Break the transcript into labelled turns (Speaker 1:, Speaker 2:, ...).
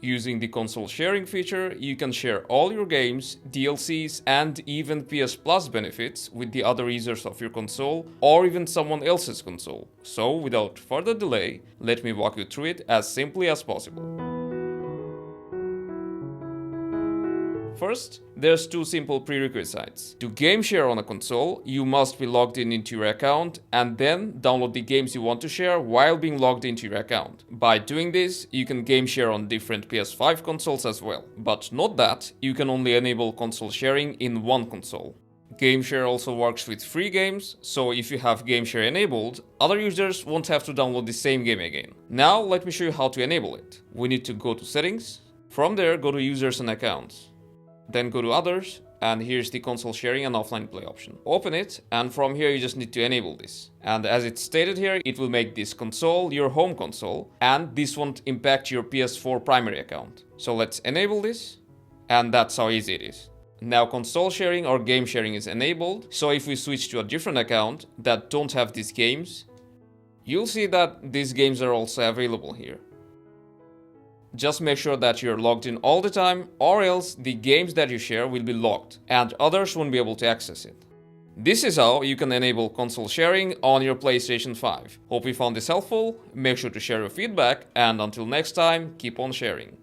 Speaker 1: Using the console sharing feature, you can share all your games, DLCs, and even PS Plus benefits with the other users of your console or even someone else's console. So, without further delay, let me walk you through it as simply as possible. First, there's two simple prerequisites. To game share on a console, you must be logged in into your account and then download the games you want to share while being logged into your account. By doing this, you can game share on different PS5 consoles as well. But note that you can only enable console sharing in one console. Game share also works with free games, so if you have game share enabled, other users won't have to download the same game again. Now let me show you how to enable it. We need to go to settings. From there, go to users and accounts. Then go to others, and here's the console sharing and offline play option. Open it, and from here you just need to enable this. And as it's stated here, it will make this console your home console, and this won't impact your PS4 primary account. So let's enable this, and that's how easy it is. Now console sharing or game sharing is enabled, so if we switch to a different account that don't have these games, you'll see that these games are also available here. Just make sure that you're logged in all the time, or else the games that you share will be locked and others won't be able to access it. This is how you can enable console sharing on your PlayStation 5. Hope you found this helpful, make sure to share your feedback, and until next time, keep on sharing.